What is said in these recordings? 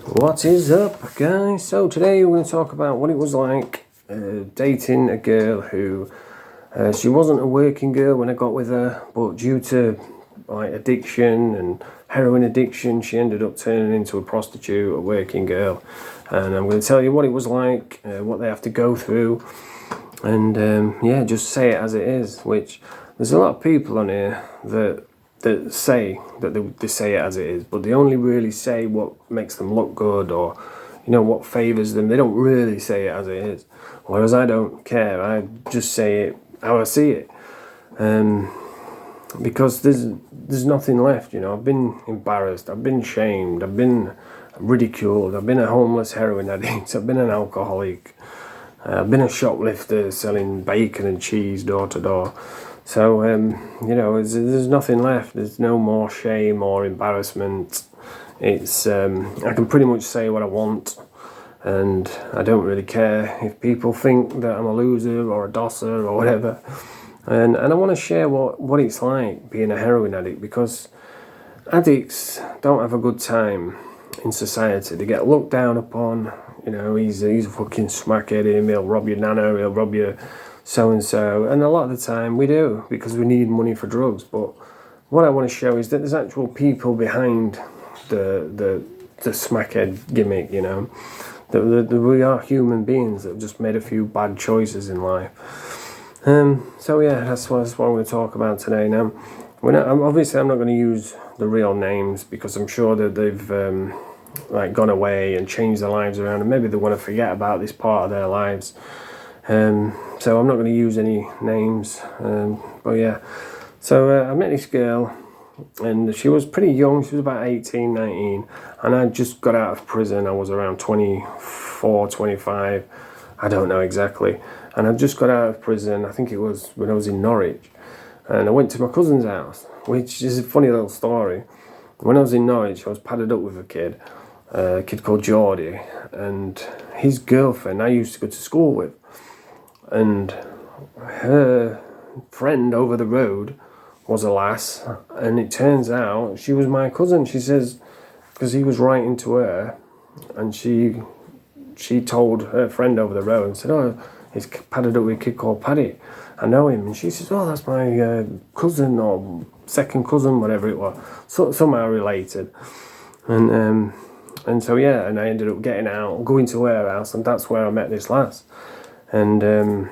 What is up, guys? So today we're going to talk about what it was like dating a girl who she wasn't a working girl when I got with her, but due to like addiction and heroin addiction, she ended up turning into a prostitute, a working girl. And I'm going to tell you what it was like, what they have to go through, and yeah, just say it as it is. Which there's a lot of people on here that say that they say it as it is, but they only really say what makes them look good or what favors them. They don't really say it as it is. Whereas I don't care. I just say it how I see it, because there's nothing left. I've been embarrassed, I've been shamed, I've been ridiculed, I've been a homeless heroin addict, I've been an alcoholic, I've been a shoplifter selling bacon and cheese door to door. So, there's nothing left. There's no more shame or embarrassment. It's, I can pretty much say what I want, and I don't really care if people think that I'm a loser or a dosser or whatever. And I want to share what it's like being a heroin addict, because addicts don't have a good time in society. They get looked down upon. He's a fucking smackhead, he'll rob your nana, he'll rob your so-and-so, and a lot of the time we do, because we need money for drugs. But what I want to show is that there's actual people behind the smackhead gimmick, that we are human beings that have just made a few bad choices in life. So yeah, that's what I'm going to talk about today. Now, obviously I'm not going to use the real names, because I'm sure that they've gone away and changed their lives around, and maybe they want to forget about this part of their lives. So I'm not going to use any names, but yeah. So I met this girl, and she was pretty young. She was about 18, 19, and I just got out of prison. I was around 24, 25, I don't know exactly. And I just got out of prison, I think it was when I was in Norwich, and I went to my cousin's house, which is a funny little story. When I was in Norwich, I was padded up with a kid called Geordie, and his girlfriend I used to go to school with. And her friend over the road was a lass, and it turns out she was my cousin. She says, because he was writing to her, and she told her friend over the road and said, "Oh, he's padded up with a kid called Paddy. I know him." And she says, "Oh, that's my cousin or second cousin, whatever it was, somehow related." And so yeah, and I ended up getting out, going to her house, and that's where I met this lass. And I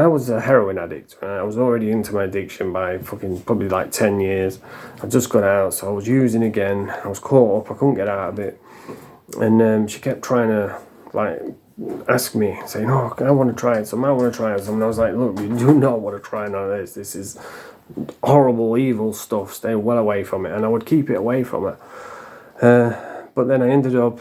was a heroin addict. I was already into my addiction by probably like 10 years. I just got out, so I was using again. I was caught up. I couldn't get out of it. And she kept trying to ask me, saying, "Oh, I want to try it. I want to try it." And I was like, "Look, you do not want to try none of this. This is horrible, evil stuff. Stay well away from it." And I would keep it away from it. But then I ended up,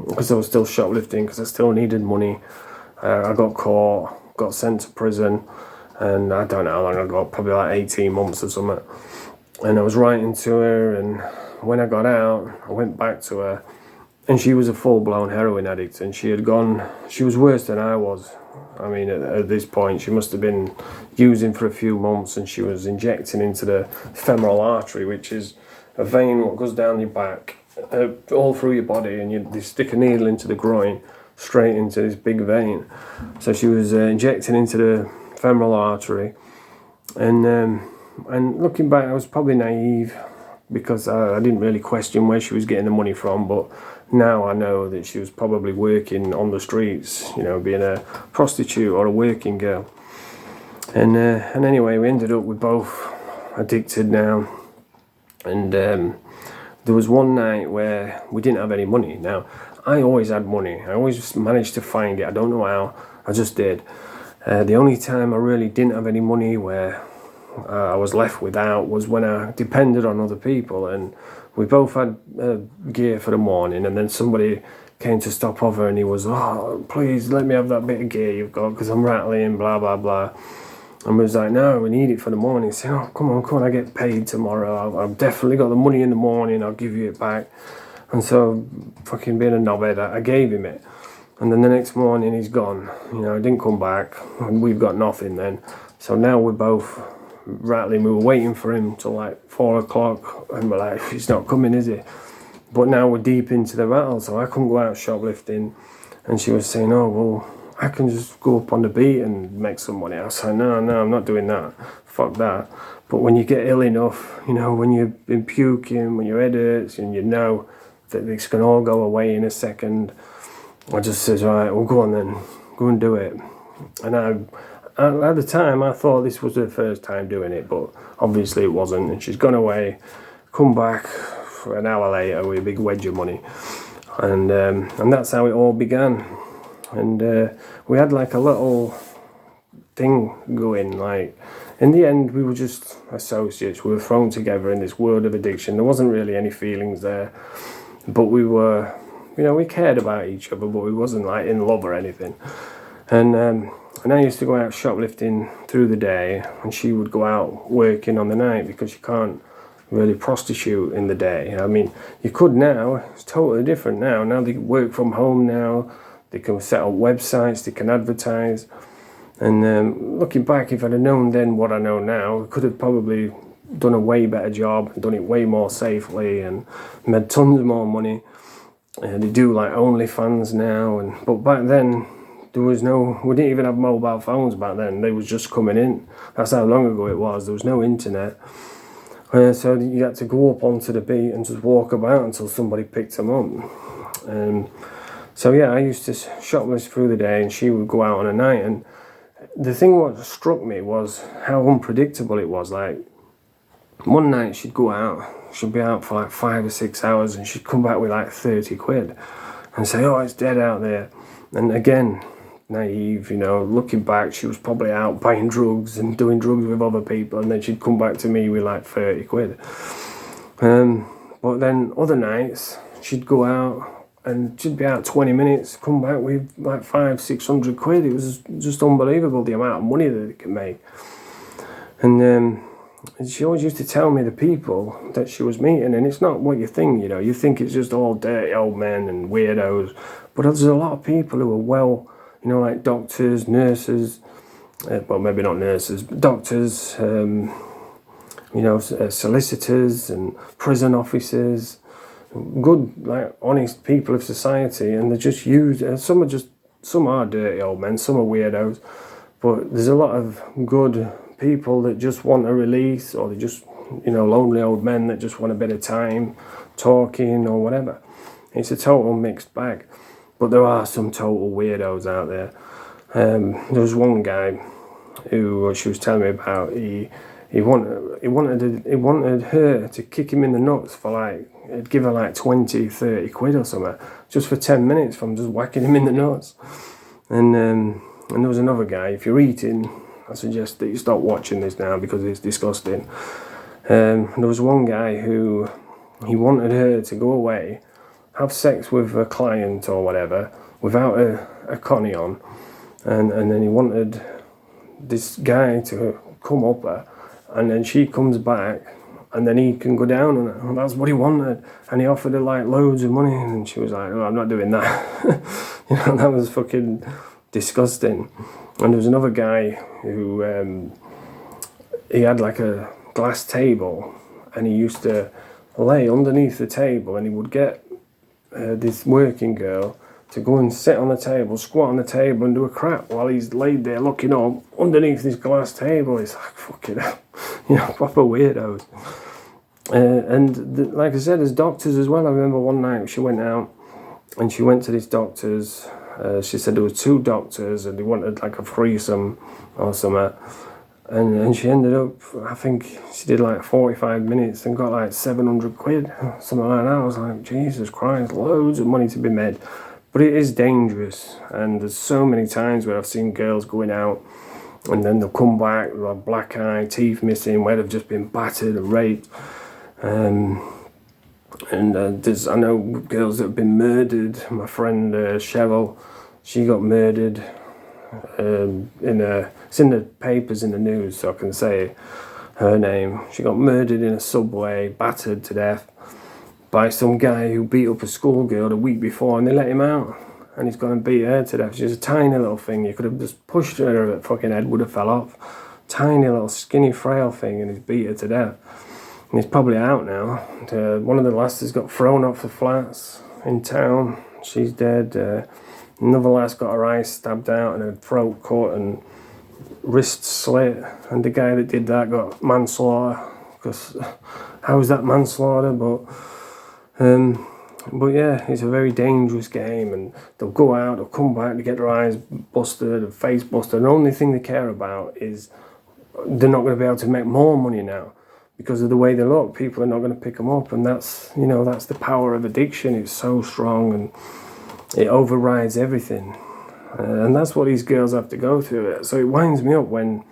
because I was still shoplifting, because I still needed money, I got caught, got sent to prison, and I don't know how long I got, probably like 18 months or something. And I was writing to her, and when I got out, I went back to her, and she was a full-blown heroin addict, and she was worse than I was. I mean, at this point, she must have been using for a few months, and she was injecting into the femoral artery, which is a vein what goes down your back, all through your body, and they stick a needle into the groin, straight into this big vein. So she was injecting into the femoral artery, and looking back, I was probably naive, because I didn't really question where she was getting the money from. But now I know that she was probably working on the streets, being a prostitute or a working girl. And anyway, we ended up, we're both addicted now, and there was one night where we didn't have any money. Now, I always had money. I always managed to find it. I don't know how. I just did. The only time I really didn't have any money, where I was left without, was when I depended on other people. And we both had gear for the morning, and then somebody came to stop over, and he was, "Oh, please let me have that bit of gear you've got, because I'm rattling, blah, blah, blah." And we was like, "No, we need it for the morning." He said, "Oh, come on, I get paid tomorrow. I've definitely got the money in the morning. I'll give you it back." And so, fucking being a knobhead, I gave him it. And then the next morning he's gone. He didn't come back, and we've got nothing then. So now we're both rattling. We were waiting for him till like 4 o'clock, and we're like, "He's not coming, is he?" But now we're deep into the rattle, so I couldn't go out shoplifting. And she was saying, oh, well, I can just go up on the beat and make some money. I was like, no, I'm not doing that. Fuck that. But when you get ill enough, you know, when you've been puking, when your head hurts, and you know that this can all go away in a second, I just says, all right, well, go on then. Go and do it. And at the time, I thought this was her first time doing it, but obviously it wasn't. And she's gone away, come back for an hour later with a big wedge of money. And that's how it all began. And we had like a little thing going. Like, in the end, we were just associates. We were thrown together in this world of addiction. There wasn't really any feelings there. But we were, you know, we cared about each other, but we wasn't like in love or anything. And I used to go out shoplifting through the day, and she would go out working on the night, because you can't really prostitute in the day. I mean, you could now. It's totally different now. Now they work from home now. They can set up websites. They can advertise. And looking back, if I'd have known then what I know now, I could have probably done a way better job, done it way more safely, and made tons more money. They do like OnlyFans now, but back then there was no. We didn't even have mobile phones back then. They was just coming in. That's how long ago it was. There was no internet. So you had to go up onto the beat and just walk about until somebody picked them up. So yeah, I used to shoplift through the day, and she would go out on a night. And the thing what struck me was how unpredictable it was. Like, one night she'd go out, she'd be out for like 5 or 6 hours, and she'd come back with like 30 quid and say, oh, it's dead out there. And again, naive, you know, looking back, she was probably out buying drugs and doing drugs with other people, and then she'd come back to me with like 30 quid. But then other nights, she'd go out and she'd be out 20 minutes, come back with like 500-600 quid. It was just unbelievable, the amount of money that it could make. And she always used to tell me the people that she was meeting, and it's not what you think, you know. You think it's just all dirty old men and weirdos, but there's a lot of people who are well, you know, like doctors, nurses, well, maybe not nurses, but doctors, you know, solicitors and prison officers, good, like, honest people of society, and they're just used. Some are dirty old men, some are weirdos, but there's a lot of good people that just want a release, or they just, you know, lonely old men that just want a bit of time talking or whatever. It's a total mixed bag, but there are some total weirdos out there. There was one guy who she was telling me about. He wanted her to kick him in the nuts for like, it'd give her like 20-30 quid or something, just for 10 minutes from just whacking him in the nuts. And there was another guy. If you're eating, I suggest that you stop watching this now, because it's disgusting. There was one guy who he wanted her to go away, have sex with a client or whatever, without a connie on, and then he wanted this guy to come up her, and then she comes back, and then he can go down on her. And that's what he wanted. And he offered her like loads of money, and she was like, oh, I'm not doing that. You know, that was fucking disgusting. And there was another guy who he had like a glass table, and he used to lay underneath the table, and he would get this working girl to go and sit on the table, squat on the table, and do a crap while he's laid there looking up underneath this glass table. It's like, fucking hell, you know, proper weirdos. Like I said, there's doctors as well. I remember one night she went out and she went to this doctor's. She said there was 2 doctors and they wanted like a threesome or something. And she ended up, I think she did like 45 minutes and got like 700 quid, something like that. I was like, Jesus Christ, loads of money to be made. But it is dangerous, and there's so many times where I've seen girls going out and then they'll come back with a black eye, teeth missing, where they've just been battered and raped. I know girls that have been murdered. My friend Cheryl, she got murdered. It's in the papers, in the news, so I can say her name. She got murdered in a subway, battered to death by some guy who beat up a schoolgirl the week before, and they let him out, and he's gone and beat her to death. She's a tiny little thing. You could have just pushed her, her fucking head would have fell off. Tiny little skinny frail thing, and he's beat her to death. And he's probably out now. One of the lasses got thrown off the flats in town. She's dead. Another lass got her eyes stabbed out and her throat cut and wrist slit. And the guy that did that got manslaughter. Because how is that manslaughter? But yeah, it's a very dangerous game, and they'll go out, they'll come back, they get their eyes busted, their face busted, and the only thing they care about is they're not going to be able to make more money now because of the way they look. People are not going to pick them up, and that's, you know, that's the power of addiction. It's so strong and it overrides everything, and that's what these girls have to go through. So it winds me up when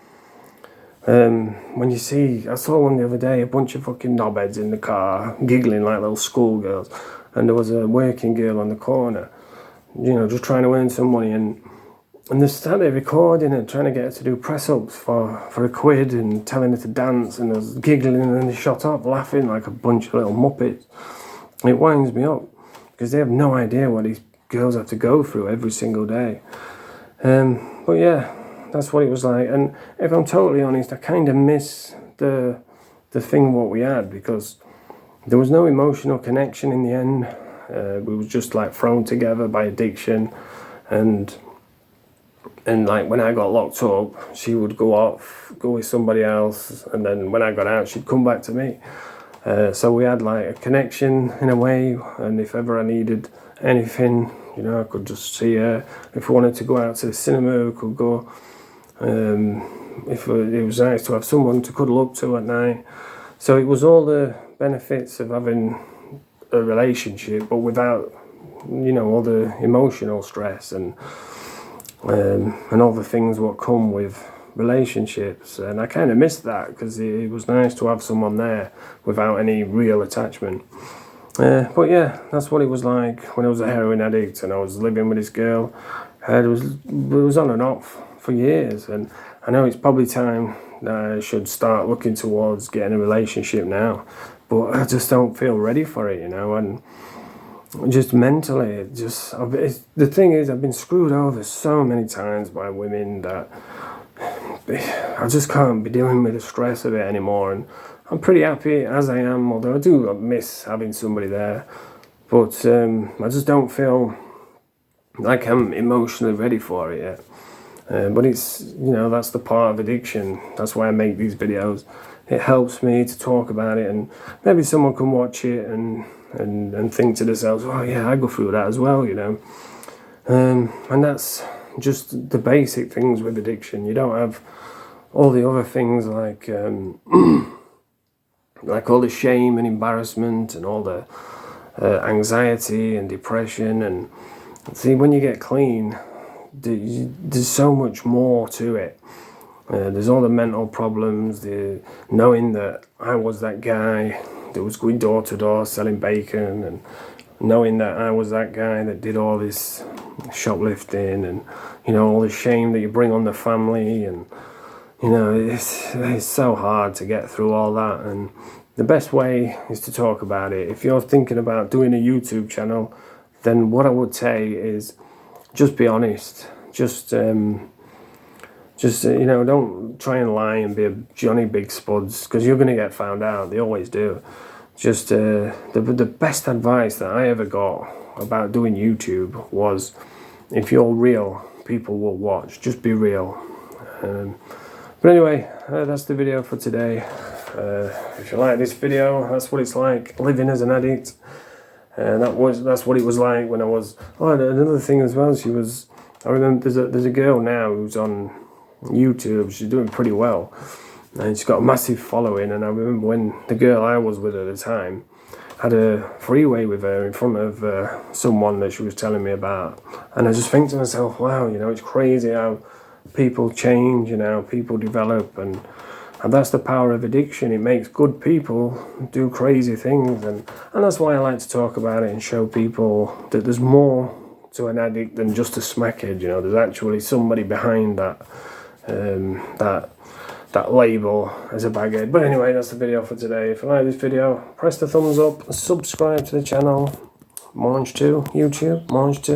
you see, I saw one the other day, a bunch of fucking knobheads in the car giggling like little schoolgirls, and there was a working girl on the corner, you know, just trying to earn some money, and they started recording and trying to get her to do press-ups for £1 and telling her to dance, and I was giggling, and then they shot up laughing like a bunch of little muppets. It winds me up because they have no idea what these girls have to go through every single day. But yeah, that's what it was like. And if I'm totally honest, I kind of miss the thing what we had, because there was no emotional connection in the end. We were just like thrown together by addiction, and like when I got locked up, she would go with somebody else, and then when I got out, she'd come back to me. So we had like a connection in a way, and if ever I needed anything, you know, I could just see her. If I wanted to go out to the cinema, we could go. If it was nice to have someone to cuddle up to at night. So it was all the benefits of having a relationship, but without, you know, all the emotional stress and all the things what come with relationships. And I kind of missed that, because it was nice to have someone there without any real attachment. But yeah, that's what it was like when I was a heroin addict and I was living with this girl. It was on and off for years, and I know it's probably time that I should start looking towards getting a relationship now, but I just don't feel ready for it, you know. And just mentally, the thing is, I've been screwed over so many times by women that I just can't be dealing with the stress of it anymore. And I'm pretty happy as I am, although I do miss having somebody there, but I just don't feel like I'm emotionally ready for it yet. But it's, you know, that's the part of addiction. That's why I make these videos. It helps me to talk about it, and maybe someone can watch it and think to themselves, oh yeah, I go through that as well, you know. And that's just the basic things with addiction. You don't have all the other things like like all the shame and embarrassment and all the anxiety and depression. And see, when you get clean, there's so much more to it. There's all the mental problems, the knowing that I was that guy that was going door to door selling bacon, and knowing that I was that guy that did all this shoplifting, and, you know, all the shame that you bring on the family, and, you know, it's so hard to get through all that. And the best way is to talk about it. If you're thinking about doing a YouTube channel, then what I would say is just be honest. Just you know, don't try and lie and be a Johnny Big Spuds, because you're going to get found out. They always do. Just the best advice that I ever got about doing YouTube was, if you're real, people will watch. Just be real. But anyway, that's the video for today. If you like this video, that's what it's like living as an addict. And that's what it was like when I was. Oh, and another thing as well, I remember there's a girl now who's on YouTube. She's doing pretty well, and she's got a massive following. And I remember when the girl I was with at the time had a freeway with her in front of someone that she was telling me about. And I just think to myself, wow, you know, it's crazy how people change and how people develop, and that's the power of addiction. It makes good people do crazy things, and that's why I like to talk about it and show people that there's more to an addict than just a smackhead. You know, there's actually somebody behind that that label as a baghead. But anyway, that's the video for today. If you like this video, press the thumbs up, subscribe to the channel. Mange 2, YouTube, Mange 2.